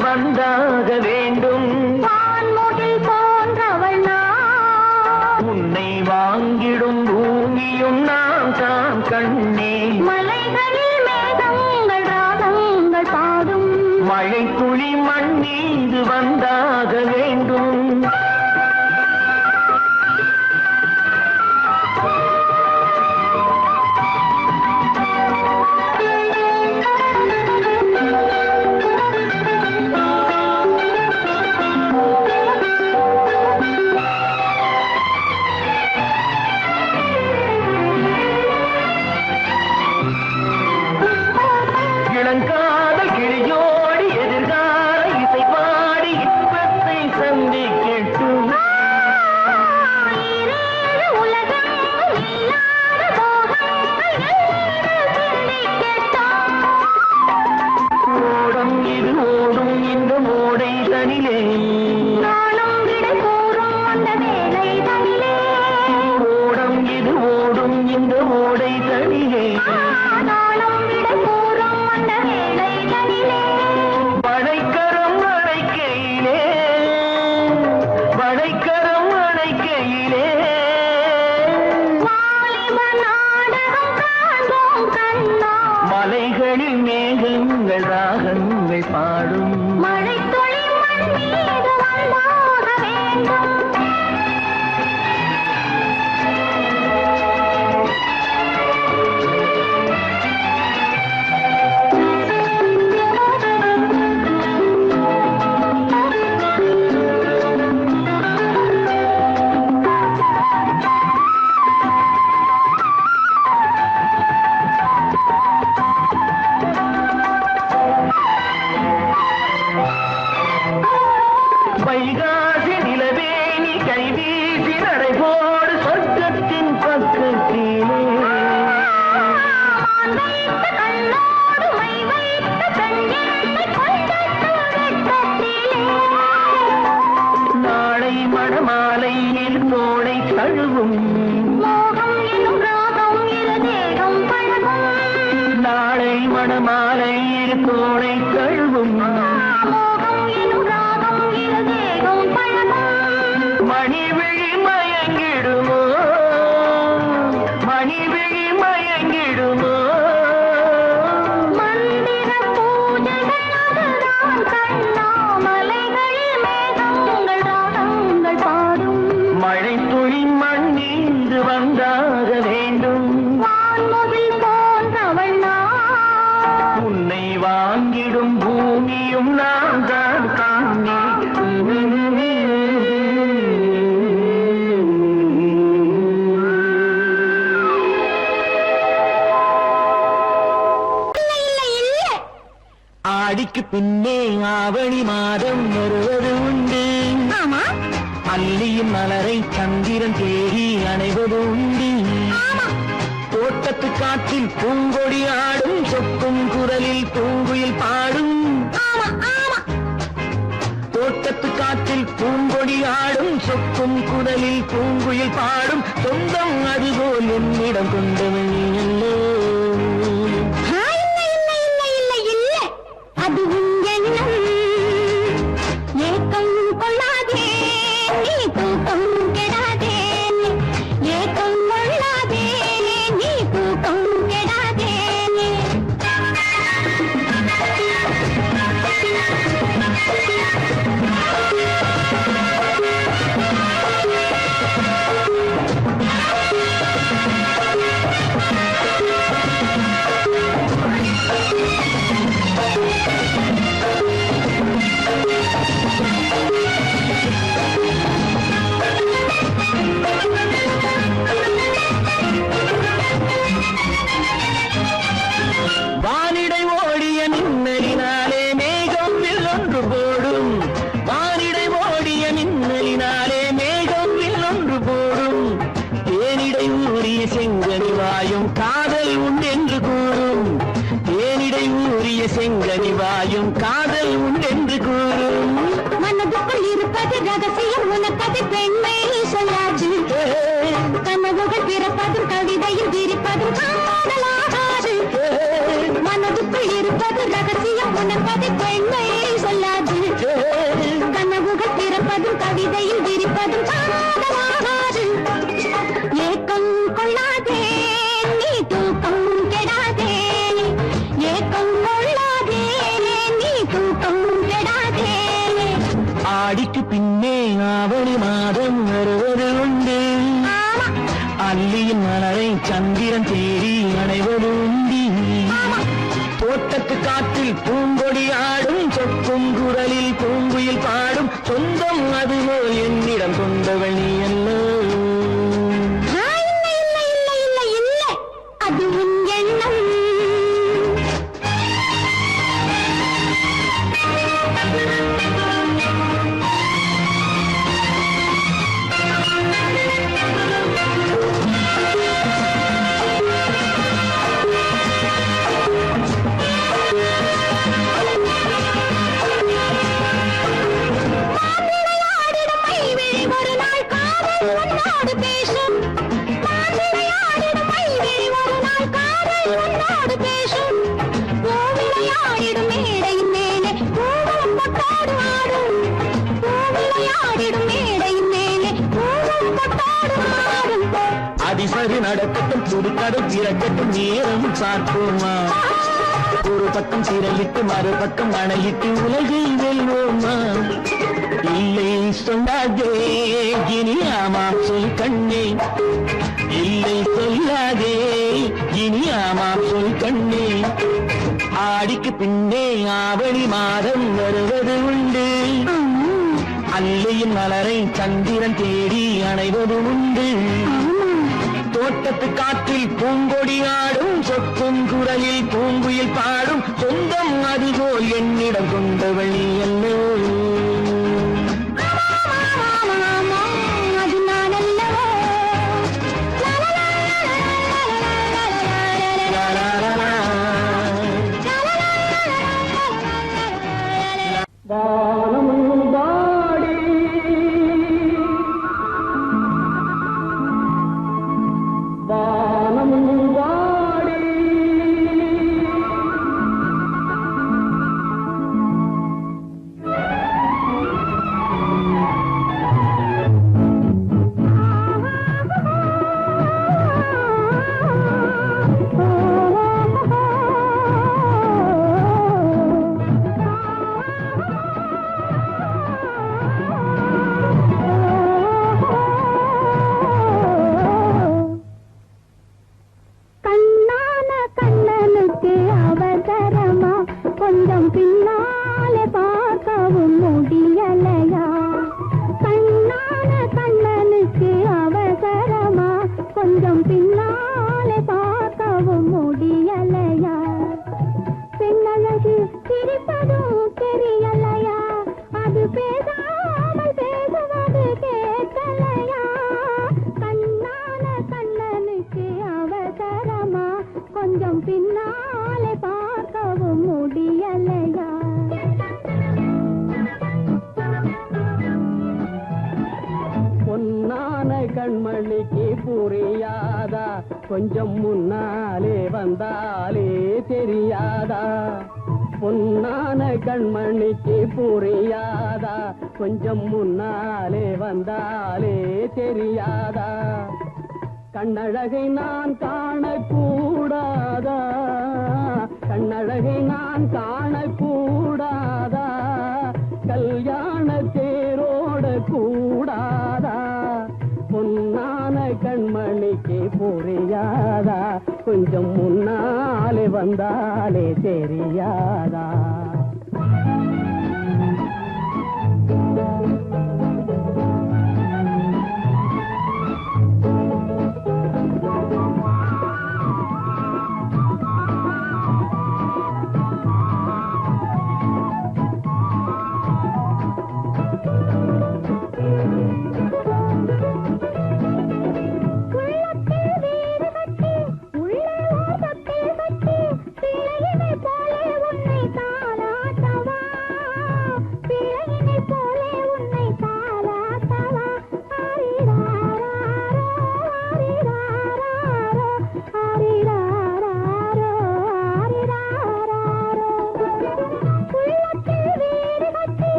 வந்தாக வேண்டும் வான்முகில் போன்றவள் நான் உன்னை வாங்கிடும் பூமியும் நான் தான் கண்ணே மலைகளில் மேகங்கள் ராகங்கள் பாடும் மழை துளி மண் மீது வந்தாக வேண்டும் மலைகளில் மேகங்கள் ராகங்கள் பாடும் மழை துளி கை வீசி நடைபோடு சொர்க்கத்தின் பக்கத்திலே நாளை மணமாலையில் தோளை தழுவும் நாளை மணமாலையில் தோளை தழுவும் மணிவிழி மயங்கிடுமோ மணிவிழி மயங்கிடுமோ மழை துளி மண்ணின்று வந்தாக வேண்டும் உன்னை வாங்கிடும் பூமியும் நான் தான் தானே ஆடிக்கு பின்னே ஆவணி மாதம் வருவது உண்டு அல்லியின் மலரை சந்திரன் தேடி அணைவது உண்டு தோட்டத்து காற்றில் பூங்கொடி ஆடும் சொக்கும் குரலில் பூங்குயில் பாடும் தோட்டத்து காற்றில் பூங்கொடி ஆடும் சொக்கும் குரலில் பூங்குயில் பாடும் சொந்தம் அதுபோல் என்னிடம் கொண்டவன் அல்லோ வானிடை ஓடிய மின்னலினாலே மேகம் வில்லொன்று போடும் வானிடை ஓடிய மின்னலினாலே மேகம் வில்லொன்று போடும் தேனிடை ஊறிய செங்கனி வாயும் காதல் உண்டென்று கூறும் தேனிடை ஊறிய செங்கனி வாயும் காதல் உண்டென்று கூறும் மனதுக்குள் இருப்பது ரகசியம் உனக்கது பெண்மை சொல்லாது கனவுகள் பிறப்பதும் கவிதையில் விரிப்பதும் காதலாகாது மனதுக்குள் இருப்பது ரகசியம் உனக்கது பெண்மை சொல்லாது கனவுகள் பிறப்பதும் கவிதையில் விரிப்பதும் காதலாகாது ஏக்கம் கொள்ளாதே நீ தூக்கம் கெடாதே ஏக்கம் கொள்ளாதே நீ தூக்கம் கெடாதே ஆடிக்கு பின்னே ஆவணி மாதம் வருவது உண்டு அல்லியின் மலரை சந்திரன் தேடி அணைவது உண்டு தோட்டத்து காற்றில் பூங்கொடி ஆடும் சொக்கும் குரலில் பூங்குயில் பாடும் சொந்தம் அதுபோல் என்னிடம் கொண்டவள் நீ அல்லோ அது உன் எண்ணம் அதிசரி நடக்கட்டும் துடுக்கடை திறக்கட்டும் நேரம் பார்ப்போமா ஒரு பக்கம் திரையிட்டு மறுபக்கம் அணையிட்டு உலகை வெல்வோமா இல்லை சொல்லாதே இனி ஆமாம் சொல் கண்ணே இல்லை சொல்லாதே இனி ஆமாம் சொல் கண்ணே ஆடிக்கு பின்னே ஆவணி மாதம் வருவது உண்டு அல்லியின் மலரை சந்திரன் தேடி அணைவது உண்டு தோட்டத்து காற்றில் பூங்கொடி ஆடும் சொக்கும் குரலில் பூங்குயில் பாடும் சொந்தம் அதுபோல் என்னிடம் கொண்டவள் நீ அல்லோ கண்மணிக்கு புரியாதா கொஞ்சம் முன்னாலே வந்தாலே தெரியாதா பொன்னான கண்மணிக்கு புரியாதா கொஞ்சம் முன்னாலே வந்தாலே தெரியாதா கண்ணழகை நான் காணக்கூடாதா கண்ணழகை நான் காணக்கூடாதா கல்யாண தேரோட கூடாதா பொன்னான கண்மணிக்கு புரியாதா கொஞ்சம் முன்னாலே வந்தாலே தெரியாதா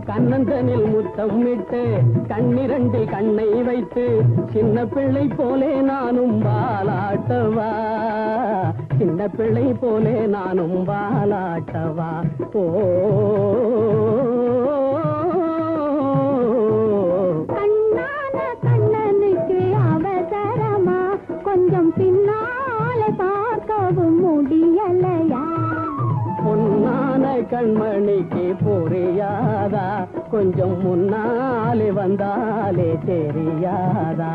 கண்ணந்தனில் முத்தமிட்டு கண்ணிரண்டில் கண்ணை வைத்து சின்ன பிள்ளை போலே நானும் வாலாட்டவா சின்ன பிள்ளை போலே நானும் வாலாட்டவா ஓ கண்ணான கண்ணனுக்கு அவசரமா கொஞ்சம் பின்னாலே பார்க்கவும் முடியலையா பொன்னான கண்மணிக்கு புரியாதா கொஞ்சம் முன்னாலே வந்தாலே தெரியாதா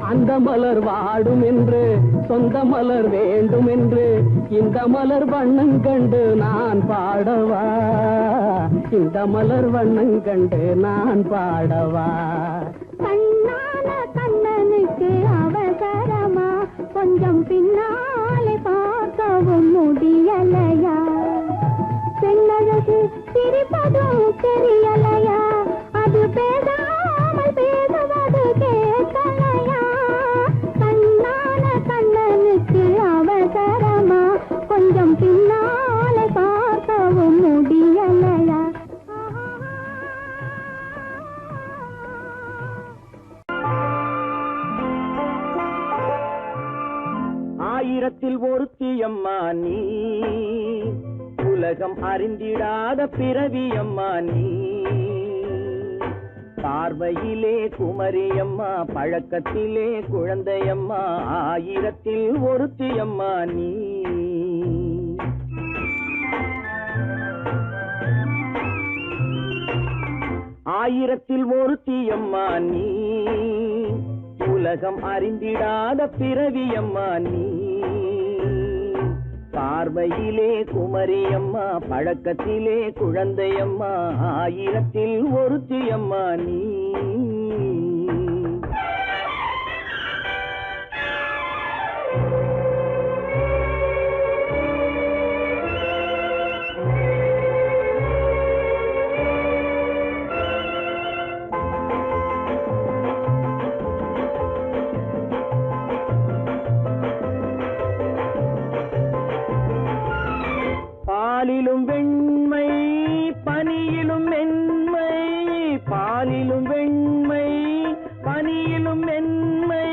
அந்த மலர் வாடும் என்று சொந்த மலர் வேண்டும் என்று இந்த மலர் வண்ணம் கண்டு நான் பாடவா இந்த மலர் வண்ணம் கண்டு நான் பாடவா கண்ணான கண்ணனுக்கு அவசரமா கொஞ்சம் பின்னாலே பார்க்கவும் முடியலையா பெண்ணழகு சிரிப்பதும் தெரியலையா அது பேசாமல் பேசுவது கேட்கலையா கண்ணான கண்ணனுக்கு அவசரமா கொஞ்சம் பின்னாலே பார்க்கவும் முடியலையா ஆயிரத்தில் ஒருத்தியம்மா நீ உலகம் அறிந்திடாத பிறவியம்மா நீ பார்வையிலே குமரியம்மா பழக்கத்திலே குழந்தையம்மா ஆயிரத்தில் ஒருத்தியம்மா நீ ஆயிரத்தில் ஒருத்தியம்மா நீ உலகம் அறிந்திடாத பிறவியம்மா நீ பார்வையிலே குமரியம்மா பழக்கத்திலே குழந்தையம்மா ஆயிரத்தில் ஒருத்தியம்மா நீ பாலிலும் வெண்மை பனியிலும் மென்மை பாலிலும் வெண்மை பனியிலும் மென்மை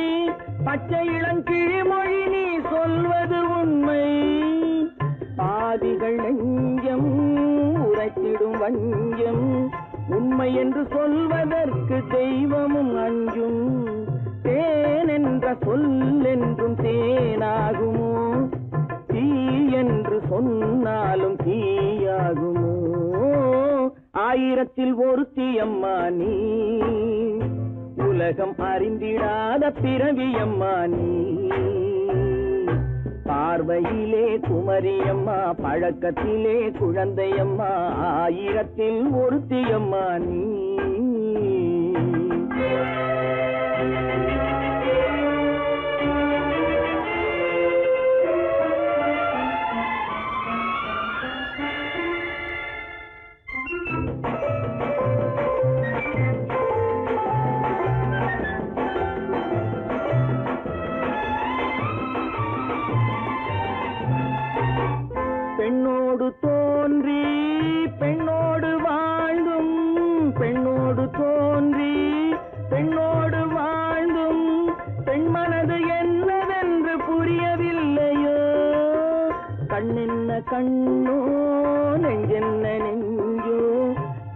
பச்சை இளங்கிழிமொழி நீ சொல்வது உண்மை பாதிகள் நெஞ்சம் உரைத்திடும் வஞ்சம் உண்மை என்று சொல்வதற்கு தெய்வமும் அஞ்சும். தேன் என்ற சொல் என்றும் தேனாகுமோ? தீ என்று சொன்னாலும் தீயாகுமோ? ஆயிரத்தில் ஒருத்தி அம்மா நீ, உலகம் அறிந்திடாத பிறவியம்மா நீ. பார்வையிலே குமரியம்மா, பழக்கத்திலே குழந்தையம்மா, ஆயிரத்தில் ஒருத்தியம்மா நீ. பெண்ணோடு தோன்றி பெண்ணோடு வாழ்ந்தும், பெண்ணோடு தோன்றி பெண்ணோடு வாழ்ந்தும், பெண் மனது என்னவென்று புரியவில்லையோ? கண்ணென்ன கண்ணோ, நெஞ்சென்ன நெஞ்சோ,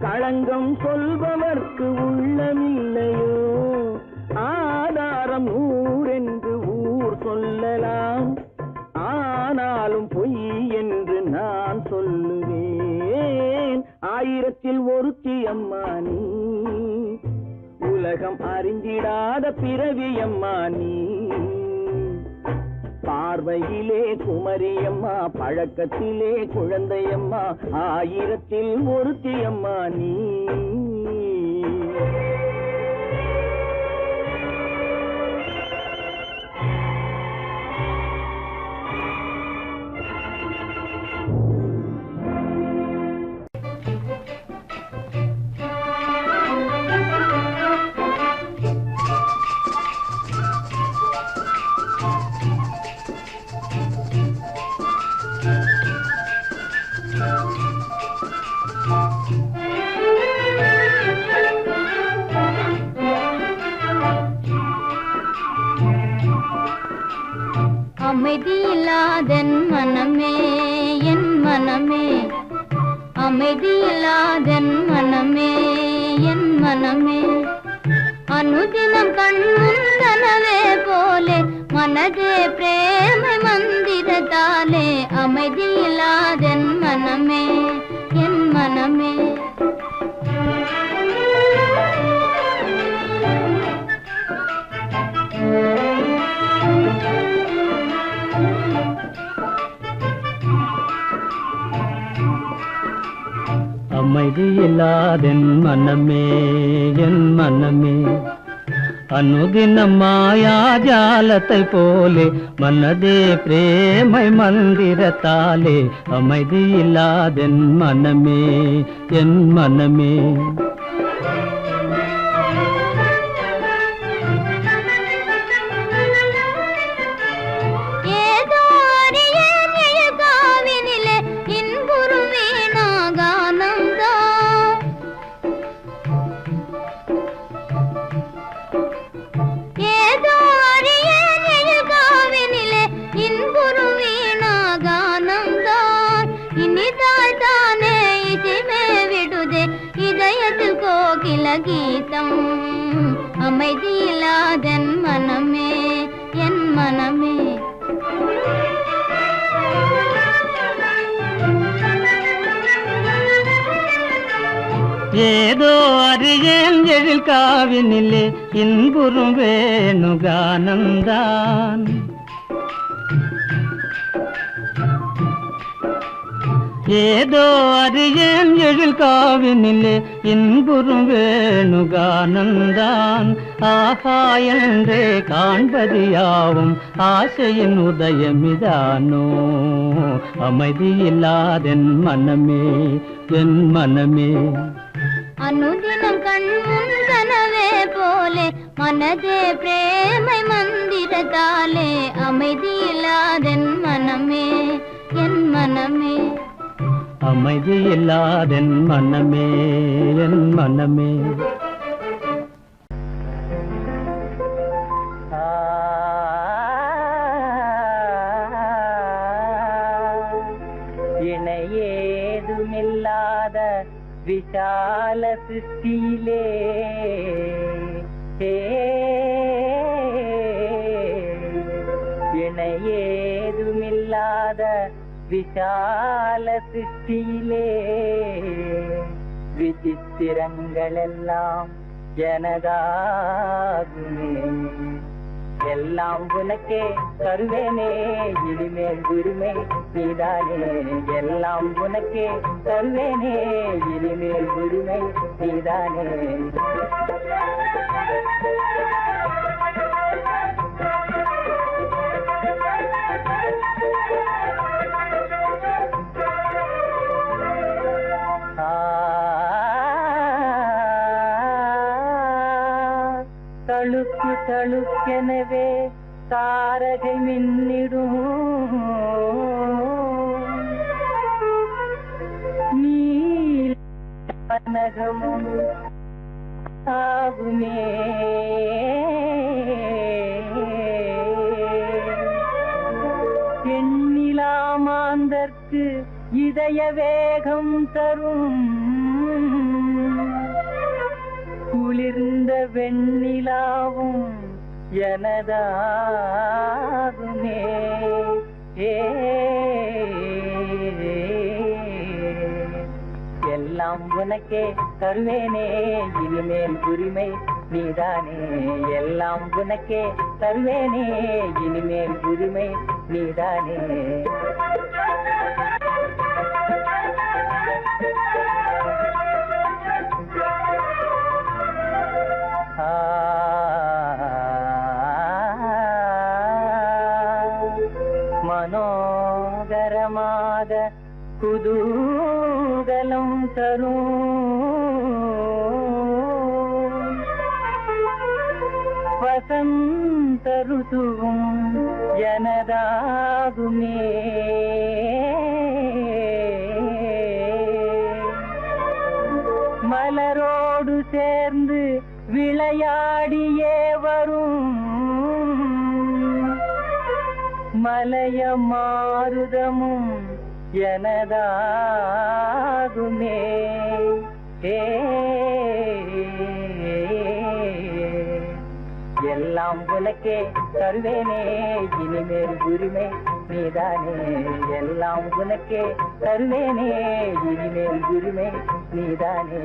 களங்கம் சொல்பவர்க்கு உள்ளமில்லையோ? ஆதாரம் ஊரென்று ஊர் சொல்லலாம், ஆனாலும் பொய் என்று நான் சொல்லுவேன். ஆயிரத்தில் ஒருத்தி அம்மா நீ, உலகம் அறிந்திடாத பிறவியம்மா நீ. பார்வையிலே குமரியம்மா, பழக்கத்திலே குழந்தையம்மா, ஆயிரத்தில் ஒருத்தி அம்மா நீ. அமைதியில்லாதென் மனமே, என் மனமே, அமைதியில்லாதென் மனமே, என் மனமே, அனுதினம் கண்முந்தனவே போலே மனதே பிரேமை மந்திரத்தாலே, அமைதியில்லாதென் மனமே, என் மனமே. அமைதியில்லாதென் மனமே, என் மனமே, அனுதினம் மாயாஜாலத்தை போலே மனதே பிரேமை மந்திரத்தாலே, அமைதியில்லாதென் மனமே, என் மனமே. கீதம் அமைதியில்லாதென் மனமே, என் மனமே. ஏதோ அறியேன் எழில் காவினிலே இன்புறும் வேணுகானந்தான், ஏதோ அறியேன் எழில் காவினிலே இன்புறும் வேணுகானந்தான். ஆஹா என்றே காண்பது யாவும் ஆசையின் உதயமிதானோ, அமைதியில்லாதென் மனமே, என் மனமே. அனுதினம் கண்முன் கனவே போலே மனதே பிரேமை மந்திரத்தாலே, அமைதியில்லாதென் மனமே, என் மனமே. அமைதியில்லாதென் மனமே, என் மனமே. இணையேதுமில்லாத விஷால சிருஷ்டியிலே இணையேதுமில்லாத விஷால சிருஷ்டியிலே விசித்திரங்கள் எல்லாம் எனதாகுமே எல்லாம் உனக்கே தருவேனே இனிமேல் உரிமை நீதானே எல்லாம் உனக்கே தருவேனே இனிமேல் உரிமை நீதானே தழுக்கு தழுக்கெனவே தாரகை மின்னிடும் நீலகமும் ஆகுமே எண்ணிலாமாந்தற்கு இதய வேகம் தரும் குளிர்ந்த வெண்ணிலாவும் எனதாகுமே எல்லாம் உனக்கே தருவேனே இனிமேல் உரிமை நீதானே எல்லாம் உனக்கே தருவேனே இனிமேல் உரிமை நீதானே மனோகரமாக குதூகலம் தரும் வசந்த ருதுவும் எனதாகுமே மலரோடு சேர்ந்து விளையாடியே வரும் மலைய மாருதமும் எனதாகுமே எல்லாம் உனக்கே தருவேனே இனிமேல் உரிமை நீதானே எல்லாம் உனக்கே தருவேனே இனிமேல் உரிமை நீதானே